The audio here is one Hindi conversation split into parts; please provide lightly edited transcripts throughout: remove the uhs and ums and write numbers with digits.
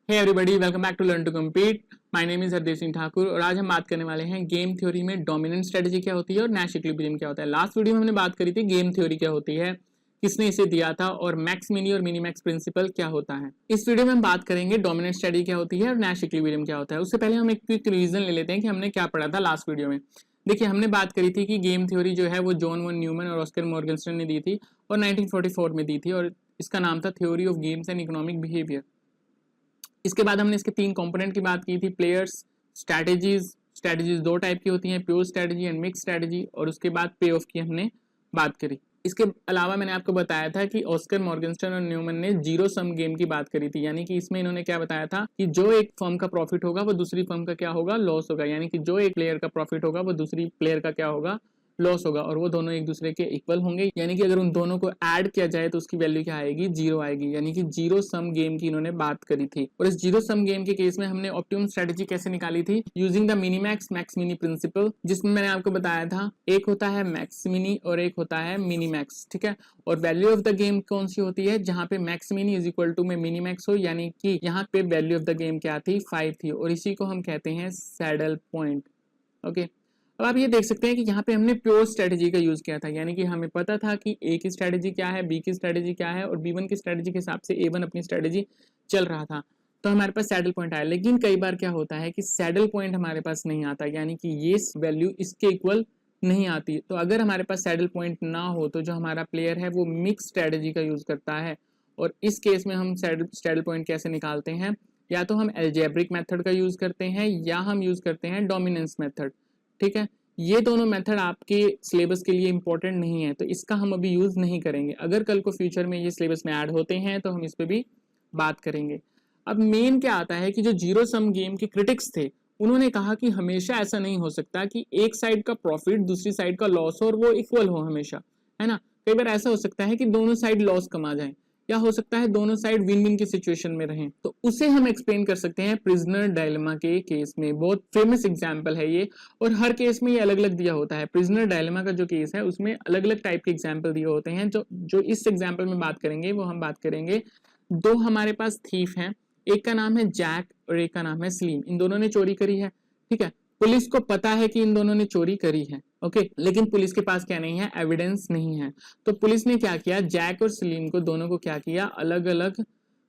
Hey everybody, welcome back to learn to compete. My name is Hardev Singh Thakur और आज हम बात करने वाले हैं गेम थ्योरी में डोमिनेंट स्ट्रेटजी क्या होती है और नैश इक्विलिब्रियम क्या होता है। लास्ट वीडियो में हमने बात करी थी गेम थ्योरी क्या होती है, किसने इसे दिया था और मैक्स मिनी और मिनी मैक्स प्रिंसिपल क्या होता है। इस वीडियो में हम बात करेंगे डोमिनेंट स्ट्रेटजी क्या होती है और नैश इक्विलिब्रियम क्या होता है। उससे पहले हम एक क्विक रिवीजन ले लेते हैं कि हमने क्या पढ़ा था लास्ट वीडियो में। देखिए, हमने बात करी थी कि गेम थ्योरी जो है वो जॉन वन न्यूमैन और ऑस्कर मॉर्गनस्टर्न ने दी थी और 1944 में दी थी और इसका नाम था theory of games and economic behaviour. इसके बाद हमने इसके तीन कंपोनेंट की बात की थी, प्लेयर्स, स्ट्रैटेजीज दो टाइप की होती हैं, pure strategy and mix strategy, और उसके बाद पे ऑफ की हमने बात करी। इसके अलावा मैंने आपको बताया था कि ऑस्कर मॉर्गनस्टर्न और न्यूमैन ने जीरो सम गेम की बात करी थी, यानी कि इसमें इन्होंने क्या बताया था कि जो एक फर्म का प्रॉफिट होगा वो दूसरी फर्म का क्या होगा, लॉस होगा। यानी कि जो एक प्लेयर का प्रॉफिट होगा वो दूसरी प्लेयर का क्या होगा, लॉस होगा, और वो दोनों एक दूसरे के इक्वल होंगे। यानी कि अगर उन दोनों को ऐड किया जाए तो उसकी वैल्यू क्या आएगी, जीरो आएगी। यानी कि जीरो सम गेम की इन्होंने बात करी थी। और इस जीरो सम गेम के केस में हमने ऑप्टिमम स्ट्रेटजी कैसे निकाली थी, using the minimax max mini principle, जिसमें मैंने आपको बताया था एक होता है मैक्स मिनी और एक होता है मिनी मैक्स। ठीक है, और वैल्यू ऑफ द गेम कौन सी होती है, जहां पे max mini is equal to में मिनी मैक्स हो, यानी कि यहाँ पे वैल्यू ऑफ द गेम क्या थी, 5 थी, और इसी को हम कहते हैं सैडल पॉइंट। ओके, अब आप ये देख सकते हैं कि यहाँ पे हमने प्योर स्ट्रेटजी का यूज किया था, यानी कि हमें पता था कि ए की स्ट्रेटजी क्या है, बी की स्ट्रेटजी क्या है, और बी वन की स्ट्रेटजी के हिसाब से ए वन अपनी स्ट्रेटजी चल रहा था, तो हमारे पास सैडल पॉइंट आया। लेकिन कई बार क्या होता है कि सैडल पॉइंट हमारे पास नहीं आता, यानी कि ये वैल्यू इसके इक्वल नहीं आती। तो अगर हमारे पास सैडल पॉइंट ना हो तो जो हमारा प्लेयर है वो मिक्स स्ट्रेटजी का यूज करता है, और इस केस में हम सैडल पॉइंट कैसे निकालते हैं, या तो हम एल्जेब्रिक मेथड का यूज करते हैं या हम यूज करते हैं डोमिनेंस मेथड। ठीक है, ये दोनों मेथड आपके सिलेबस के लिए इंपॉर्टेंट नहीं है, तो इसका हम अभी यूज नहीं करेंगे। अगर कल को फ्यूचर में ये सिलेबस में ऐड होते हैं तो हम इस पे भी बात करेंगे। अब मेन क्या आता है कि जो जीरो सम गेम के क्रिटिक्स थे उन्होंने कहा कि हमेशा ऐसा नहीं हो सकता कि एक साइड का प्रॉफिट दूसरी साइड का लॉस हो और वो इक्वल हो हमेशा, है ना। कई बार ऐसा हो सकता है कि दोनों साइड लॉस कमा जाए, या हो सकता है दोनों साइड विन विन की सिचुएशन में रहें। तो उसे हम एक्सप्लेन कर सकते हैं प्रिजनर डायलेमा के केस में। बहुत फेमस एग्जांपल है ये, और हर केस में ये अलग अलग दिया होता है। प्रिजनर डायलेमा का जो केस है उसमें अलग अलग टाइप के एग्जाम्पल दिए होते हैं। जो इस एग्जाम्पल में बात करेंगे वो हम बात करेंगे, दो हमारे पास थीफ हैं, एक का नाम है जैक और एक का नाम है सलीम। इन दोनों ने चोरी करी है, ठीक है। पुलिस को पता है कि इन दोनों ने चोरी करी है, ओके, लेकिन पुलिस के पास क्या नहीं है, एविडेंस नहीं है। तो पुलिस ने क्या किया, जैक और सलीम को दोनों को क्या किया, अलग अलग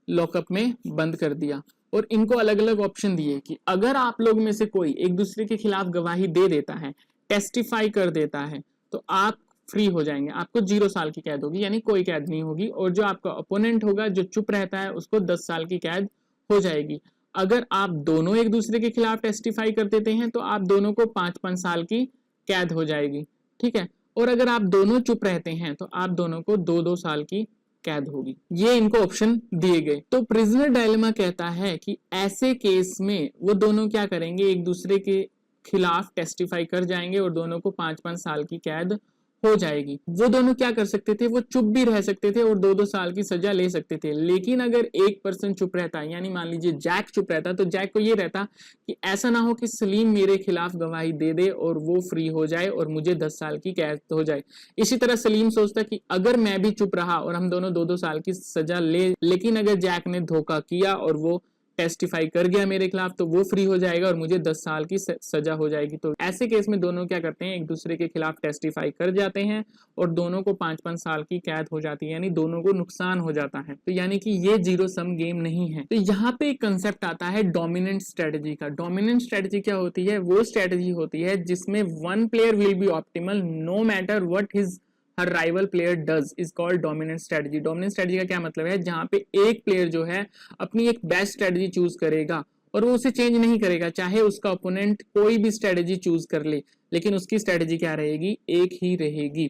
लॉकअप में बंद कर दिया, और इनको अलग अलग ऑप्शन दिए कि अगर आप लोग में से कोई एक दूसरे के खिलाफ गवाही दे देता है, टेस्टिफाई कर देता है, तो आप फ्री हो जाएंगे, आपको 0 साल की कैद होगी, यानी कोई कैद नहीं होगी, और जो आपका ओपोनेंट होगा जो चुप रहता है उसको 10 साल की कैद हो जाएगी। अगर आप दोनों एक दूसरे के खिलाफ टेस्टिफाई कर देते हैं तो आप दोनों को 5-5 साल की कैद हो जाएगी, ठीक है। और अगर आप दोनों चुप रहते हैं तो आप दोनों को 2-2 साल की कैद होगी। ये इनको ऑप्शन दिए गए। तो प्रिजनर डायलेमा कहता है कि ऐसे केस में वो दोनों क्या करेंगे, एक दूसरे के खिलाफ टेस्टिफाई कर जाएंगे और दोनों को 5-5 साल की कैद हो जाएगी। वो दोनों क्या कर सकते थे, वो चुप भी रह सकते थे और 2-2 साल की सजा ले सकते थे। लेकिन अगर एक पर्सन चुप रहता, यानी मान लीजिए जैक चुप रहता, तो जैक को ये रहता कि ऐसा ना हो कि सलीम मेरे खिलाफ गवाही दे दे और वो फ्री हो जाए और मुझे 10 साल की कैद हो जाए। इसी तरह सलीम सोचता कि अगर मैं भी चुप रहा और हम दोनों 2-2 साल की सजा ले, लेकिन अगर जैक ने धोखा किया और वो टेस्टिफाई कर गया मेरे खिलाफ तो वो फ्री हो जाएगा और मुझे 10 साल की सजा हो जाएगी। तो ऐसे केस में दोनों क्या करते हैं, एक दूसरे के खिलाफ टेस्टिफाई कर जाते हैं और दोनों को 5-5 साल की कैद हो जाती है, यानी दोनों को नुकसान हो जाता है। तो यानी कि ये जीरो सम गेम नहीं है। तो यहाँ पे एक कंसेप्ट आता है डोमिनेंट स्ट्रेटजी का। डोमिनेंट स्ट्रेटजी क्या होती है, वो स्ट्रेटजी होती है जिसमें one player will be optimal no matter what his her rival player does, is called dominant strategy. Dominant strategy का क्या मतलब है, जहां पे एक प्लेयर जो है अपनी एक बेस्ट स्ट्रेटजी चूज करेगा और वो उसे चेंज नहीं करेगा, चाहे उसका ओपोनेंट कोई भी स्ट्रेटजी चूज कर ले, लेकिन उसकी स्ट्रेटजी क्या रहेगी, एक ही रहेगी।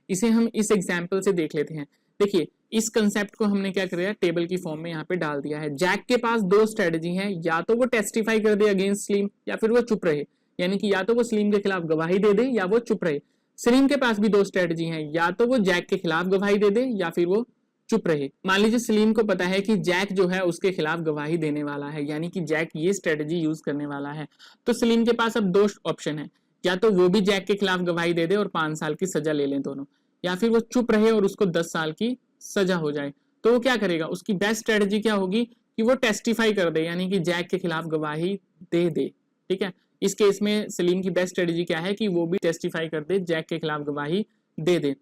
इसे हम इस एग्जाम्पल से देख लेते हैं। देखिए, इस कंसेप्ट को हमने क्या किया, टेबल की फॉर्म में यहाँ पे डाल दिया है। जैक के पास दो स्ट्रेटजी हैं, या तो वो टेस्टिफाई कर दे अगेंस्ट सलीम या फिर वो चुप रहे, यानी कि या तो वो सलीम के खिलाफ गवाही दे दे या वो चुप रहे। सलीम के पास भी दो स्ट्रेटजी हैं, या तो वो जैक के खिलाफ गवाही दे दे या फिर वो चुप रहे। मान लीजिए सलीम को पता है कि जैक जो है उसके खिलाफ गवाही देने वाला है, यानी कि जैक ये स्ट्रेटजी यूज करने वाला है। तो सलीम के पास अब दो ऑप्शन है, या तो वो भी जैक के खिलाफ गवाही दे दे और 5 साल की सजा ले लें दोनों, या फिर वो चुप रहे और उसको 10 साल की सजा हो जाए। तो वो क्या करेगा, उसकी बेस्ट स्ट्रेटजी क्या होगी, कि वो टेस्टिफाई कर दे, यानी कि जैक के खिलाफ गवाही दे दे। ठीक है, इस केस में सलीम की बेस्ट स्ट्रेटेजी क्या है कि वो भी टेस्टिफाई कर दे, जैक के खिलाफ गवाही दे दे।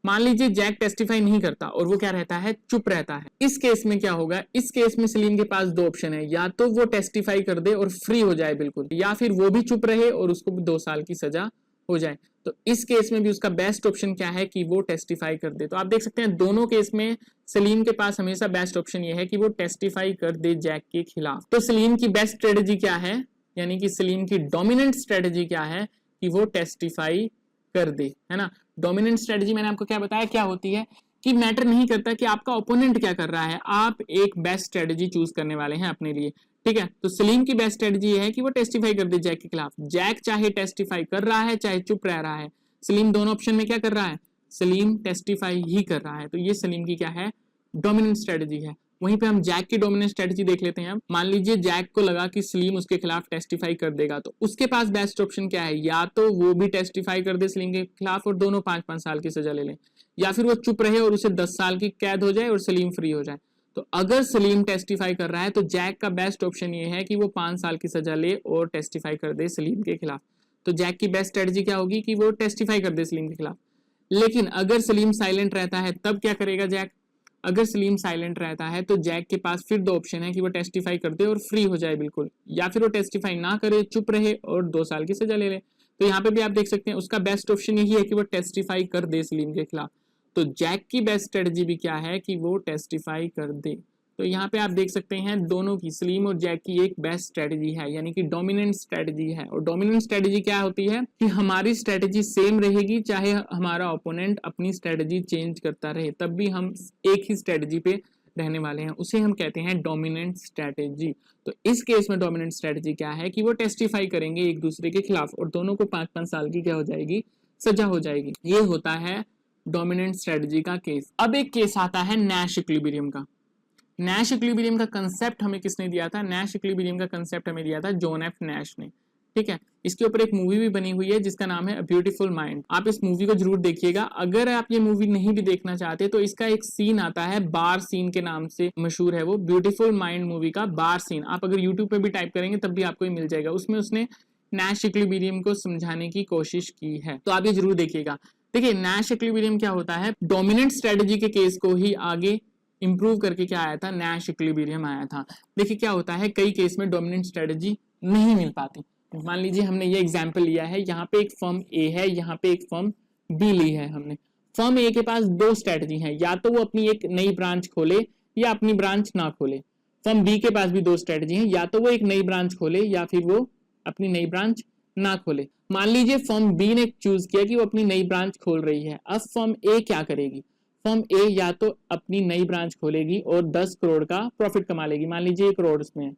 मान लीजिए जैक टेस्टिफाई नहीं करता और वो क्या रहता है, चुप रहता है। इस केस में क्या होगा, इस केस में सलीम के पास दो ऑप्शन है, या तो वो टेस्टिफाई कर दे और फ्री हो जाए बिल्कुल, या फिर वो भी चुप रहे और उसको भी 2 साल की सजा हो जाए। तो इस केस में भी उसका बेस्ट ऑप्शन क्या है कि वो टेस्टिफाई कर दे। तो आप देख सकते हैं दोनों केस में सलीम के पास हमेशा बेस्ट ऑप्शन ये है कि वो टेस्टिफाई कर दे जैक के खिलाफ। तो सलीम की बेस्ट स्ट्रेटेजी क्या है, यानी कि सलीम की डोमिनेंट स्ट्रेटेजी क्या है कि वो टेस्टिफाई कर दे, है ना। डोमिनेंट स्ट्रेटेजी मैंने आपको क्या बताया क्या होती है, कि मैटर नहीं करता कि आपका ओपोनेंट क्या कर रहा है, आप एक बेस्ट स्ट्रेटेजी चूज करने वाले हैं अपने लिए। ठीक है, तो सलीम की बेस्ट स्ट्रेटेजी ये है कि वो टेस्टिफाई कर दे जैक के खिलाफ। जैक चाहे टेस्टिफाई कर रहा है चाहे चुप रह रहा है, सलीम दोनों ऑप्शन में क्या कर रहा है, सलीम टेस्टिफाई ही कर रहा है। तो ये सलीम की क्या है, डोमिनेंट स्ट्रेटेजी है। वहीं पे हम जैक की डोमिनेंट स्ट्रेटेजी देख लेते हैं। मान लीजिए जैक को लगा कि सलीम उसके खिलाफ टेस्टिफाई कर देगा, तो उसके पास बेस्ट ऑप्शन क्या है, या तो वो भी टेस्टिफाई कर दे सलीम के खिलाफ और दोनों 5-5 साल की सजा ले लें, या फिर वो चुप रहे और उसे 10 साल की कैद हो जाए और सलीम फ्री हो जाए। तो अगर सलीम टेस्टिफाई कर रहा है तो जैक का बेस्ट ऑप्शन ये है कि वो 5 साल की सजा ले और टेस्टिफाई कर दे सलीम के खिलाफ। तो जैक की बेस्ट स्ट्रेटजी क्या होगी कि वो टेस्टिफाई कर दे सलीम के खिलाफ। लेकिन अगर सलीम साइलेंट रहता है तब क्या करेगा जैक, अगर सलीम साइलेंट रहता है तो जैक के पास फिर दो ऑप्शन है कि वो टेस्टिफाई कर दे और फ्री हो जाए बिल्कुल, या फिर वो टेस्टिफाई ना करे, चुप रहे और 2 साल की सजा ले ले। तो यहाँ पे भी आप देख सकते हैं उसका बेस्ट ऑप्शन यही है कि वो टेस्टिफाई कर दे सलीम के खिलाफ। तो जैक की बेस्ट स्ट्रेटजी भी क्या है कि वो टेस्टिफाई कर दे। तो यहाँ पे आप देख सकते हैं दोनों की, सलीम और जैक की एक बेस्ट स्ट्रेटजी है, यानी कि डोमिनेंट स्ट्रेटजी है। और डोमिनेंट स्ट्रेटजी क्या होती है कि हमारी स्ट्रेटजी सेम रहेगी चाहे हमारा ओपोनेंट अपनी स्ट्रेटजी चेंज करता रहे, तब भी हम एक ही स्ट्रेटजी पे रहने वाले हैं, उसे हम कहते हैं डोमिनेंट स्ट्रेटजी। तो इस केस में डोमिनेंट स्ट्रेटजी क्या है कि वो टेस्टिफाई करेंगे एक दूसरे के खिलाफ और दोनों को 5-5 साल की क्या हो जाएगी, सजा हो जाएगी। ये होता है डोमिनेंट स्ट्रेटजी का केस। अब एक केस आता है नैश इक्विलिब्रियम का। नैश इक्विलिब्रियम का कंसेप्ट हमें किसने दिया था, नैश इक्विलिब्रियम का कंसेप्ट हमें दिया था जॉन एफ नैश ने। ठीक है, इसके ऊपर एक मूवी भी बनी हुई है जिसका नाम है अ ब्यूटीफुल माइंड। आप इस मूवी को जरूर देखिएगा। अगर आप ये मूवी नहीं भी देखना चाहते तो इसका एक सीन आता है, बार सीन के नाम से मशहूर है वो, ब्यूटीफुल माइंड मूवी का बार सीन। आप अगर यूट्यूब पे भी टाइप करेंगे तब भी आपको ये मिल जाएगा। उसमें उसने नैश इक्विलिब्रियम को समझाने की कोशिश की है, तो आप ये जरूर देखिएगा। देखिए नैश इक्विलिब्रियम क्या होता है, डोमिनेंट स्ट्रेटजी के केस को ही आगे इंप्रूव करके क्या आया था, नैश इक्विलिब्रियम आया था। देखिए क्या होता है, कई केस में डोमिनेंट स्ट्रेटजी नहीं मिल पाती। मान लीजिए हमने ये एग्जांपल लिया है, यहाँ पे एक फर्म ए है, यहाँ पे एक फर्म बी ली है हमने। फर्म ए के पास 2 स्ट्रेटजी है, या तो वो अपनी एक नई ब्रांच खोले या अपनी ब्रांच ना खोले। फर्म बी के पास भी 2 स्ट्रेटजी है, या तो वो एक नई ब्रांच खोले या फिर वो अपनी नई ब्रांच ना खोले। मान लीजिए फर्म बी ने चूज किया कि वो अपनी नई ब्रांच खोल रही है। अब फर्म ए क्या करेगी, फर्म ए या तो अपनी नई ब्रांच खोलेगी और 10 करोड़ का प्रॉफिट कमा लेगी। मान लीजिए 1 करोड़ उसमें है,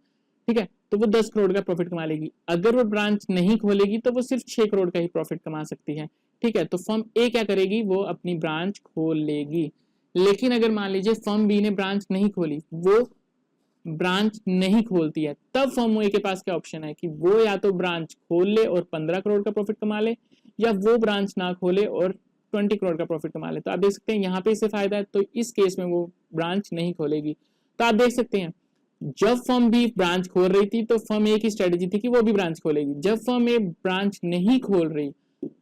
ठीक है, तो वो 10 करोड़ का प्रॉफिट कमा लेगी। अगर वो ब्रांच नहीं खोलेगी तो वो सिर्फ 6 करोड़ का ही प्रॉफिट कमा सकती है। ठीक है, तो फर्म ए क्या करेगी, वो अपनी ब्रांच खोल लेगी। लेकिन अगर मान लीजिए फर्म बी ने ब्रांच नहीं खोली, वो ब्रांच नहीं खोलती है, तब फर्म ए के पास क्या ऑप्शन है कि वो या तो ब्रांच खोल ले और 15 करोड़ का प्रॉफिट कमा ले, या वो ब्रांच ना खोले और 20 करोड़ का प्रॉफिट कमा ले। तो आप देख सकते हैं यहाँ पे इससे फायदा है, तो इस केस में वो ब्रांच नहीं खोलेगी। तो आप देख सकते हैं जब फर्म बी ब्रांच खोल रही थी तो फर्म ए की स्ट्रेटजी थी कि वो भी ब्रांच खोलेगी। जब फर्म ए ब्रांच नहीं खोल रही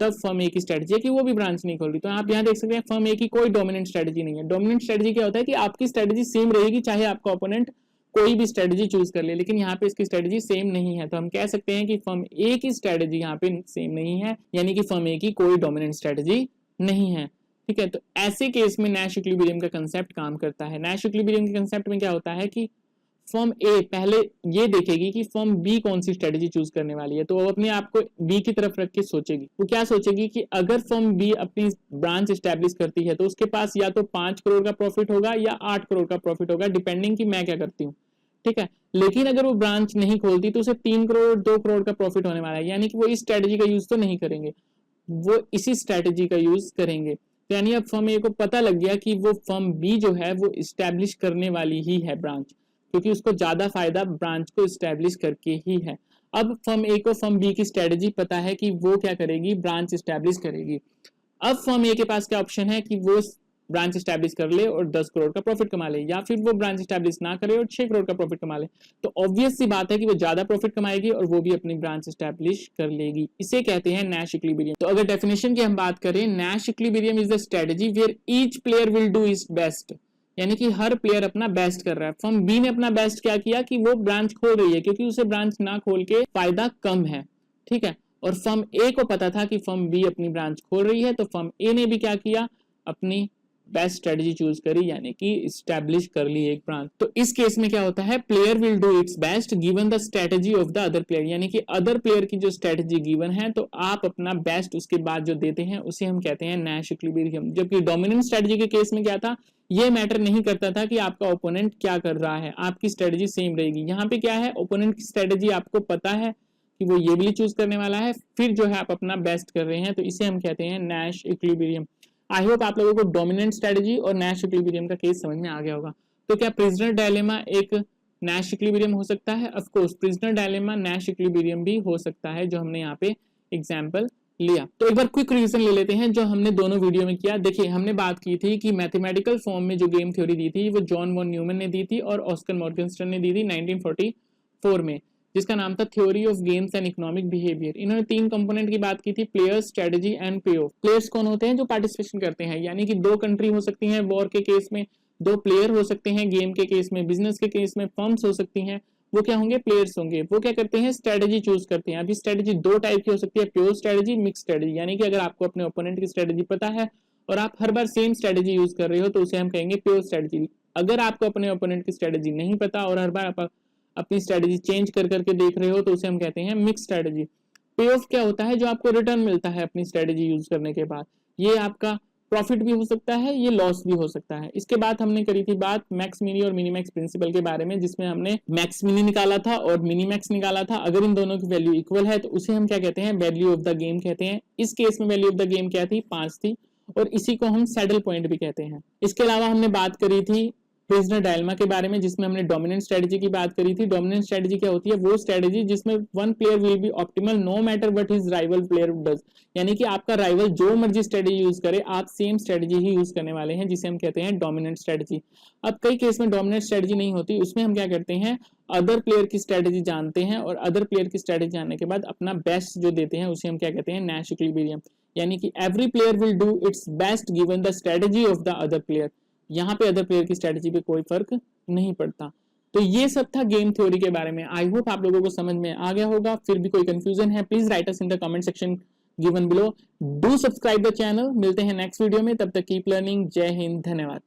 तब फर्म ए की स्ट्रेटजी है कि वो भी ब्रांच नहीं खोल रही। तो आप यहाँ देख सकते हैं फर्म ए की कोई डोमिनेंट स्ट्रेटजी नहीं है। डोमिनेंट स्ट्रेटजी क्या होता है कि आपकी स्ट्रेटजी सेम रहेगी चाहे आपका ओपोनेंट कोई भी स्ट्रेटजी चूज कर ले, लेकिन यहाँ पे इसकी स्ट्रेटजी सेम नहीं है। तो हम कह सकते हैं कि फर्म ए की स्ट्रेटजी यहाँ पे सेम नहीं है, यानी कि फर्म ए की कोई डोमिनेंट स्ट्रेटजी नहीं है। ठीक है, तो ऐसे केस में नैश इक्विलिब्रियम का कंसेप्ट काम करता है। नैश इक्विलिब्रियम के कंसेप्ट में क्या होता है कि फर्म ए पहले ये देखेगी कि फर्म बी कौन सी स्ट्रेटजी चूज करने वाली है, तो वो अपने आप को बी की तरफ रख के सोचेगी। वो क्या सोचेगी कि अगर फर्म बी अपनी ब्रांच एस्टेब्लिश करती है तो उसके पास या तो 5 करोड़ का प्रॉफिट होगा या 8 करोड़ का प्रॉफिट होगा, डिपेंडिंग कि मैं क्या करती हूँ। ठीक है, लेकिन अगर वो ब्रांच नहीं खोलती तो उसे 3 करोड़ 2 करोड़ का प्रॉफिट होने वाला है, यानी कि वो इस स्ट्रेटजी का यूज तो नहीं करेंगे, वो इसी स्ट्रेटजी का यूज करेंगे। यानी अब फर्म ए को पता लग गया कि वो फर्म बी जो है वो इस्टेब्लिश करने वाली ही है ब्रांच, क्योंकि उसको ज्यादा फायदा ब्रांच को इस्टेब्लिश करके ही है। अब फर्म ए को फर्म बी की स्ट्रेटजी पता है कि वो क्या करेगी, ब्रांच इस्टेब्लिश करेगी। अब फर्म ए के पास क्या ऑप्शन है कि वो ब्रांच स्टैब्लिश कर ले और 10 करोड़ का प्रॉफिट कमा ले, या फिर वो ब्रांच स्टैब्लिश ना करे और 6 करोड़ का प्रॉफिट कमा ले, तो ऑब्वियस सी बात है कि वो ज्यादा प्रॉफिट कमाएगी और वो भी अपनी ब्रांच स्टैब्लिश कर लेगी। इसे कहते हैं नैश इक्विलिब्रियम। तो अगर डेफिनेशन की हम बात करें, Nash equilibrium is the strategy where each player will do its best, यानी कि हर प्लेयर अपना बेस्ट कर रहा है। फर्म बी ने अपना बेस्ट क्या किया कि वो ब्रांच खोल रही है क्योंकि उसे ब्रांच ना खोल के फायदा कम है, ठीक है, और फर्म ए को पता था कि फर्म बी अपनी ब्रांच खोल रही है, तो फर्म ए ने भी क्या किया, अपनी बेस्ट स्ट्रेटजी चूज करी, यानी कि स्टैब्लिश कर ली एक ब्रांच। तो इस केस में क्या होता है, player will do its best given the strategy of the other player, यानी कि अदर प्लेयर की जो स्ट्रेटजी गिवन है तो आप अपना बेस्ट उसके बाद जो देते हैं उसे हम कहते हैं नैश इक्विलिब्रियम। जबकि डोमिनेंट स्ट्रेटजी के केस में क्या था, ये मैटर नहीं करता था कि आपका ओपोनेंट क्या कर रहा है, आपकी स्ट्रेटजी सेम रहेगी। यहाँ पे क्या है, ओपोनेंट की स्ट्रेटजी आपको पता है कि वो ये भी चूज करने वाला है, फिर जो है आप अपना बेस्ट कर रहे हैं, तो इसे हम कहते हैं नैश इक्विलिब्रियम। आई होप आप लोगों को डोमिनेंट स्ट्रेटजी और नैश इक्विलिब्रियम का केस समझ में आ गया होगा। तो क्या प्रिजनर डायलेमा एक नैश इक्विलिब्रियम हो सकता है? Of course prisoner dilemma Nash equilibrium भी हो सकता है, जो हमने यहाँ पे एग्जांपल लिया। तो एक बार क्विक रिवीजन ले लेते हैं जो हमने दोनों वीडियो में किया। देखिए हमने बात की थी कि मैथमेटिकल फॉर्म में जो गेम थ्योरी दी थी वो जॉन वॉन न्यूमैन ने दी थी और ऑस्कर मॉर्गनस्टर्न ने दी थी 1944 में, जिसका नाम था theory of games and economic behaviour. इन्होंने 3 कंपोनेंट की बात की थी, प्लेयर्स, स्ट्रेटजी एंड पे ऑफ। प्लेयर्स कौन होते हैं? जो पार्टिसिपेशन करते हैं, यानी कि 2 कंट्री हो सकती हैं वॉर के केस में, 2 प्लेयर हो सकते हैं गेम के केस में, बिजनेस के केस में फर्म्स हो सकती हैं, वो क्या होंगे, प्लेयर्स होंगे। वो क्या करते हैं, स्ट्रेटजी चूज करते हैं। अभी स्ट्रेटजी 2 टाइप की हो सकती है, प्योर स्ट्रेटजी, मिक्स स्ट्रेटजी, यानी कि अगर आपको अपने ओपोनेंट की स्ट्रेटजी पता है और आप हर बार सेम स्ट्रेटजी यूज कर रहे हो तो उसे हम कहेंगे प्योर स्ट्रेटजी। अगर आपको अपने ओपोनेंट की स्ट्रेटजी नहीं पता और हर बार आप अपनी स्ट्रेटजी चेंज कर करके देख रहे हो तो उसे हम कहते हैं मिक्स स्ट्रेटजी। पे ऑफ क्या होता है, जो आपको रिटर्न मिलता है अपनी स्ट्रेटजी यूज करने के बाद, ये आपका प्रॉफिट भी हो सकता है, ये लॉस भी हो सकता है। इसके बाद हमने करी थी बात मैक्स मिनी और मिनीमैक्स प्रिंसिपल के बारे में, जिसमें हमने मैक्स मिनी निकाला था और मिनीमैक्स निकाला था। अगर इन दोनों की वैल्यू इक्वल है तो उसे हम क्या कहते हैं, वैल्यू ऑफ द गेम कहते हैं। इस केस में वैल्यू ऑफ द गेम क्या थी, 5 थी, और इसी को हम सैडल पॉइंट भी कहते हैं। इसके अलावा हमने बात करी थी प्रिजनर डायलेमा के बारे में, जिसमें हमने डोमिनेंट स्ट्रेटजी की बात करी थी। डोमिनेंट स्ट्रेटजी क्या होती है, वो स्ट्रेटजी जिसमें one player will be optimal no matter what his rival player does, यानी कि आपका राइवल जो मर्जी स्ट्रेटजी यूज करे आप सेम स्ट्रेटजी ही यूज करने वाले हैं, जिसे हम कहते हैं डोमिनेंट स्ट्रेटजी। अब कई केस में डोमिनेंट स्ट्रेटजी नहीं होती, उसमें हम क्या करते हैं, अदर प्लेयर की स्ट्रेटजी जानते हैं और अदर प्लेयर की स्ट्रेटजी जानने के बाद अपना बेस्ट जो देते हैं उसे हम क्या कहते हैं, नैश इक्विलिब्रियम, यानी कि every player will do its best given the strategy of the other player. यहाँ पे अदर प्लेयर की स्ट्रेटजी पे कोई फर्क नहीं पड़ता। तो ये सब था गेम थ्योरी के बारे में। आई होप आप लोगों को समझ में आ गया होगा। फिर भी कोई कंफ्यूजन है please right us in the comment section given below. Do subscribe the channel. मिलते हैं नेक्स्ट वीडियो में, तब तक कीप लर्निंग। जय हिंद, धन्यवाद।